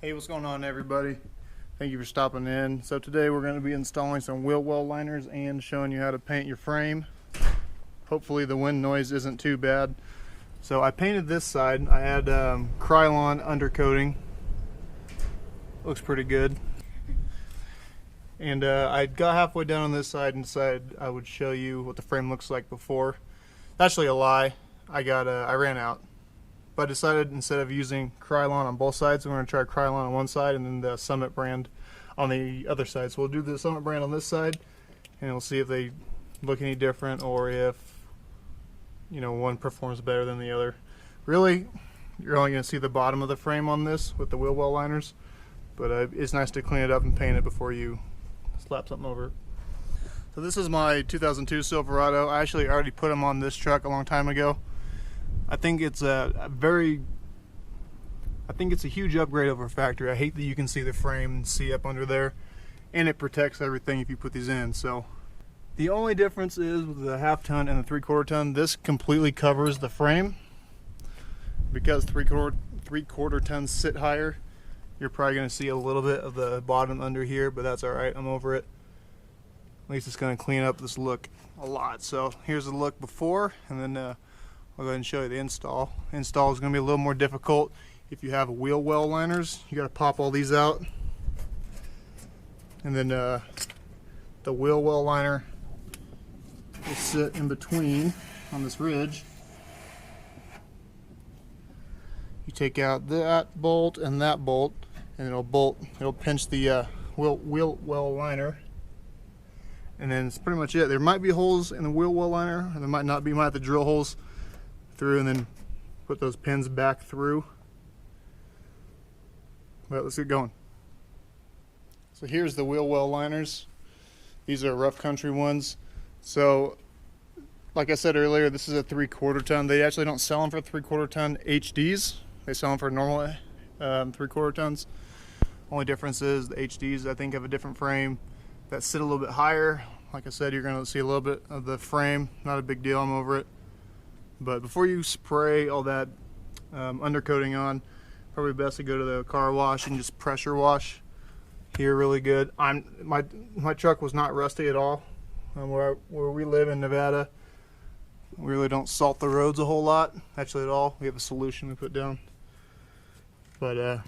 Hey, what's going on, everybody? Thank you for stopping in. So today we're going to be installing some wheel well liners and showing you how to paint your frame. Hopefully the wind noise isn't too bad. So I painted this side. I had Krylon Undercoating. Looks pretty good. And I got halfway down on this side and decided I would show you what the frame looks like before. Actually a lie. I ran out. But I decided instead of using Krylon on both sides, I'm going to try Krylon on one side and then the Summit brand on the other side. So we'll do the Summit brand on this side and we'll see if they look any different or if, you know, one performs better than the other. Really, you're only going to see the bottom of the frame on this with the wheel well liners, but it's nice to clean it up and paint it before you slap something over it. So this is my 2002 Silverado. I actually already put them on this truck a long time ago. I think it's a huge upgrade over factory. I hate that you can see the frame and see up under there, and it protects everything if you put these in. So the only difference is with the half-ton and the 3/4 ton, this completely covers the frame. Because 3/4 tons sit higher, you're probably going to see a little bit of the bottom under here, but that's all right. I'm over it. At least it's going to clean up this look a lot. So here's the look before, and then I'll go ahead and show you the install. Install is going to be a little more difficult if you have wheel well liners. You got to pop all these out, and then the wheel well liner will sit in between on this ridge. You take out that bolt and that bolt, and it'll pinch the wheel well liner, and then it's pretty much it. There might be holes in the wheel well liner, and there might not be. You might have to drill holes through and then put those pins back through. But let's get going. So here's the wheel well liners. These are rough country ones. So like I said earlier, this is a 3/4 ton. They actually don't sell them for 3/4 ton HDs. They sell them for normal 3/4 tons. Only difference is the HDs, I think, have a different frame that sit a little bit higher. Like I said, you're going to see a little bit of the frame. Not a big deal. I'm over it. But before you spray all that undercoating on, probably best to go to the car wash and just pressure wash here really good. My truck was not rusty at all. Where we live in Nevada, we really don't salt the roads a whole lot, actually at all. We have a solution we put down. But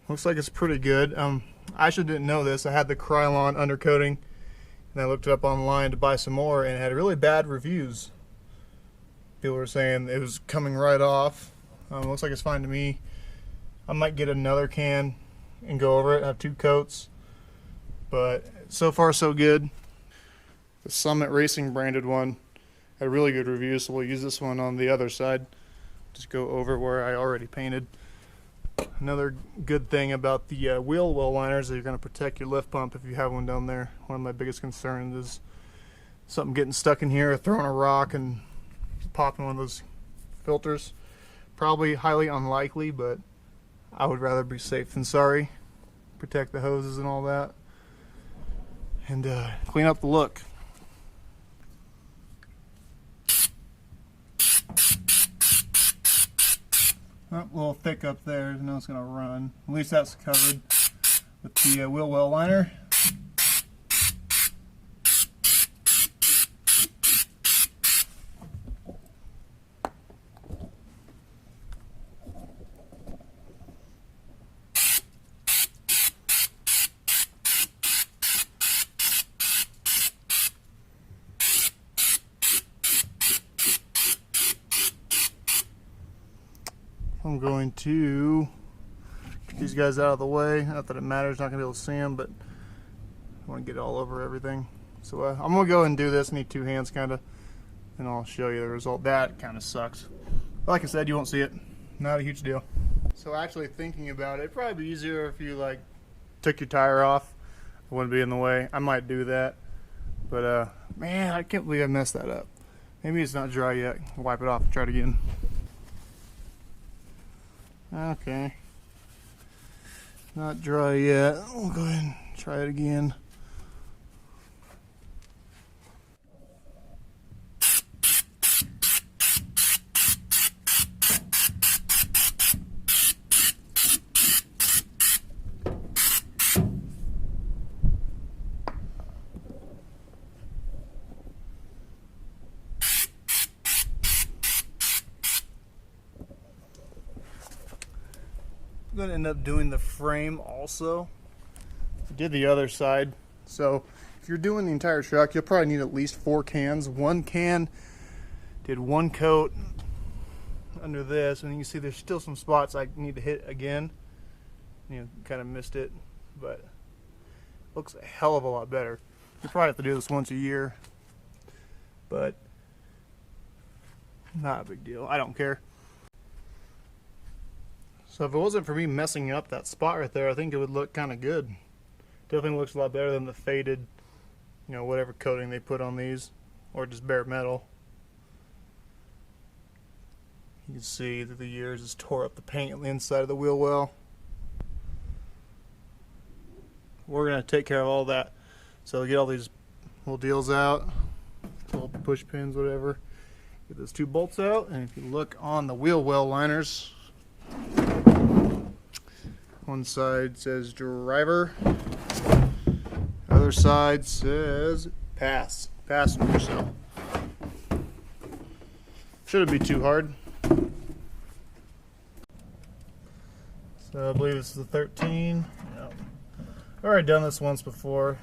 looks like it's pretty good. I actually didn't know this. I had the Krylon Undercoating, and I looked it up online to buy some more, and it had really bad reviews. People were saying it was coming right off. Looks like it's fine to me. I might get another can and go over it. I have 2 coats, but so far so good. The Summit Racing branded one had really good reviews, so we'll use this one on the other side. Just go over where I already painted. Another good thing about the wheel well liners is you're going to protect your lift pump if you have one down there. One of my biggest concerns is something getting stuck in here or throwing a rock and popping one of those filters. Probably highly unlikely, but I would rather be safe than sorry. Protect the hoses and all that, and clean up the look. Oh, a little thick up there. Now it's going to run. At least that's covered with the wheel well liner. I'm going to get these guys out of the way. Not that it matters, not going to be able to see them, but I want to get it all over everything. So I'm going to go ahead and do this. I need 2 hands kind of, and I'll show you the result. That kind of sucks. Like I said, you won't see it. Not a huge deal. So actually thinking about it, it'd probably be easier if you like took your tire off. It wouldn't be in the way. I might do that. But man, I can't believe I messed that up. Maybe it's not dry yet. Wipe it off and try it again. Okay, not dry yet. We'll go ahead and try it again. I'm going to end up doing the frame also. I did the other side. So if you're doing the entire truck, you'll probably need at least 4 cans. One can did one coat under this, and you can see there's still some spots I need to hit again. You know, kind of missed it, but it looks a hell of a lot better. You probably have to do this once a year, but not a big deal. I don't care. So if it wasn't for me messing up that spot right there, I think it would look kind of good. Definitely looks a lot better than the faded, you know, whatever coating they put on these, or just bare metal. You can see that the years has tore up the paint on the inside of the wheel well. We're going to take care of all that. So get all these little deals out, little push pins, whatever. Get those 2 bolts out, and if you look on the wheel well liners, one side says driver, other side says passenger. So shouldn't be too hard. So I believe this is the 13. Yep. I've already done this once before.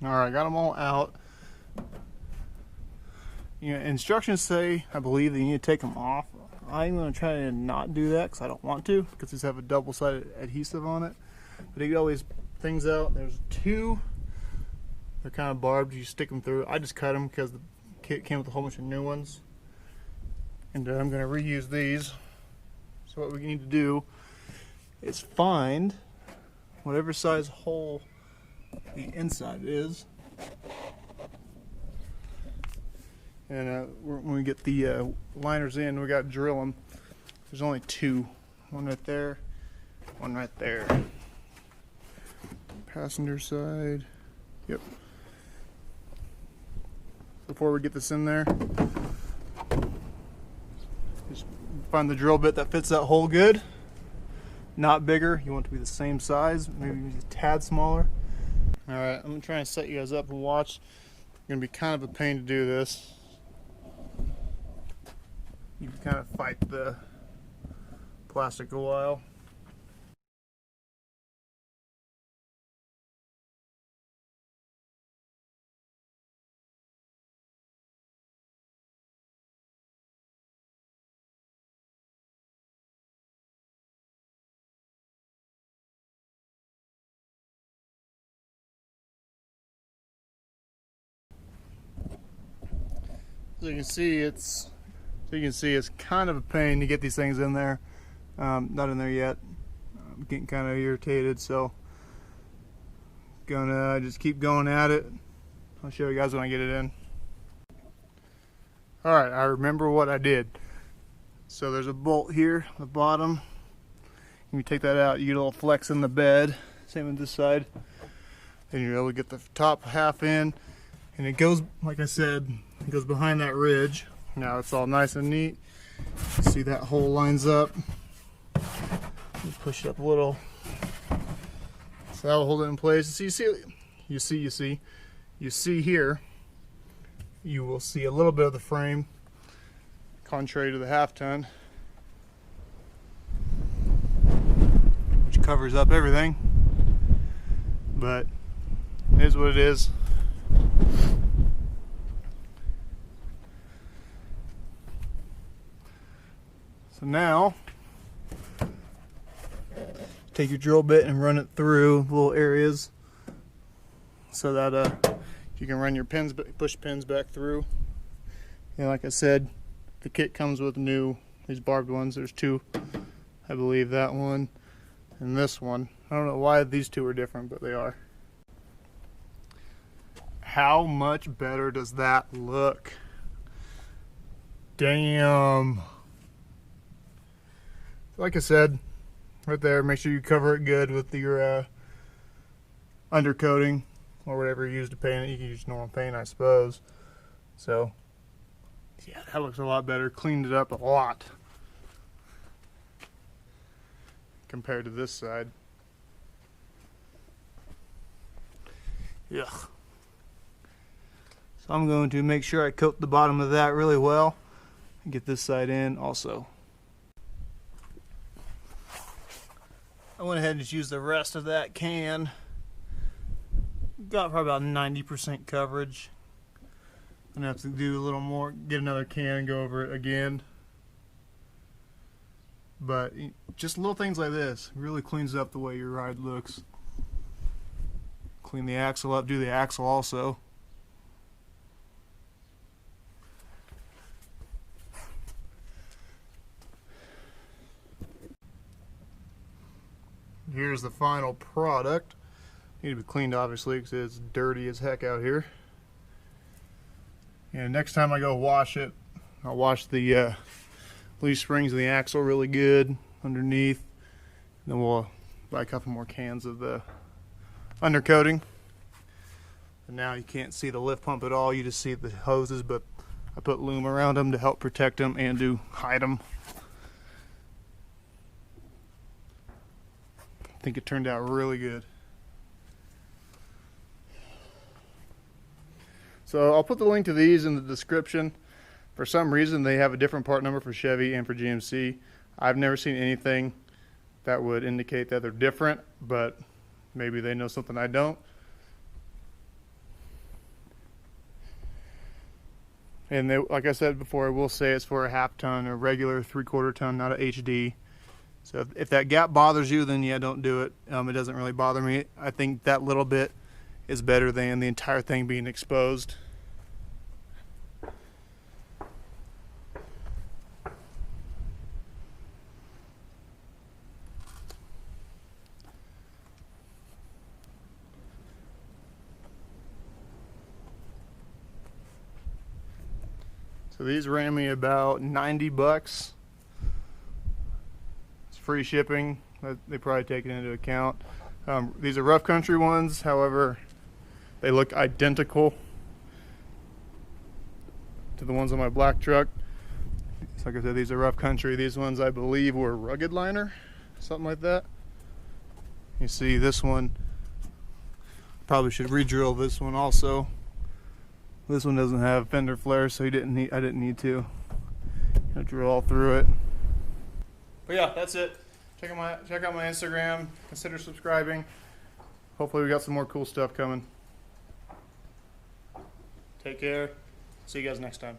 Alright, got them all out. You know, instructions say, I believe, that you need to take them off. I'm going to try to not do that because I don't want to, because these have a double-sided adhesive on it. But you get all these things out. There's 2. They're kind of barbed. You stick them through. I just cut them because the kit came with a whole bunch of new ones. And I'm going to reuse these. So what we need to do is find whatever size hole the inside is. And when we get the liners in, we got to drill them. There's only 2. One right there, one right there. Passenger side. Yep. Before we get this in there, just find the drill bit that fits that hole good. Not bigger. You want it to be the same size, maybe a tad smaller. Alright, I'm going to try and set you guys up and watch. It's going to be kind of a pain to do this. You can kind of fight the plastic a while. So you can see it's kind of a pain to get these things in there. Not in there yet. I'm getting kind of irritated, so gonna just keep going at it. I'll show you guys when I get it in. Alright, I remember what I did. So there's a bolt here on the bottom. When you take that out, you get a little flex in the bed. Same with this side. And you're able to get the top half in. And it goes, like I said, it goes behind that ridge. Now it's all nice and neat. See that hole lines up. Push it up a little. So that will hold it in place. So you see here, you will see a little bit of the frame, contrary to the half ton, which covers up everything. But it is what it is. So now, take your drill bit and run it through little areas so that you can run your pins, push pins back through. And like I said, the kit comes with these barbed ones. There's 2, I believe, that one and this one. I don't know why these 2 are different, but they are. How much better does that look? Damn. Like I said, right there, make sure you cover it good with your undercoating or whatever you use to paint it. You can use normal paint, I suppose. So, yeah, that looks a lot better. Cleaned it up a lot compared to this side. Ugh. So I'm going to make sure I coat the bottom of that really well and get this side in also. I went ahead and just used the rest of that can. Got probably about 90% coverage. I'm gonna have to do a little more, get another can and go over it again. But just little things like this really cleans up the way your ride looks. Clean the axle up, do the axle also. Here's the final product. Need to be cleaned obviously because it's dirty as heck out here. And next time I go wash it, I'll wash the leaf springs of the axle really good underneath. Then we'll buy a couple more cans of the undercoating. And now you can't see the lift pump at all, you just see the hoses, but I put loom around them to help protect them and to hide them. I think it turned out really good. So I'll put the link to these in the description. For some reason they have a different part number for Chevy and for GMC. I've never seen anything that would indicate that they're different, but maybe they know something I don't. And they, like I said before, I will say it's for a half ton, a regular 3/4 ton, not a HD. So if that gap bothers you, then yeah, don't do it. It doesn't really bother me. I think that little bit is better than the entire thing being exposed. So these ran me about 90 bucks. It's free shipping. They probably take it into account. These are rough country ones, however, they look identical to the ones on my black truck. So like I said, these are rough country. These ones I believe were rugged liner, something like that. You see this one, probably should re-drill this one also. This one doesn't have fender flares, so I didn't need to. I'll drill all through it. But yeah, that's it. Check out my Instagram. Consider subscribing. Hopefully we got some more cool stuff coming. Take care. See you guys next time.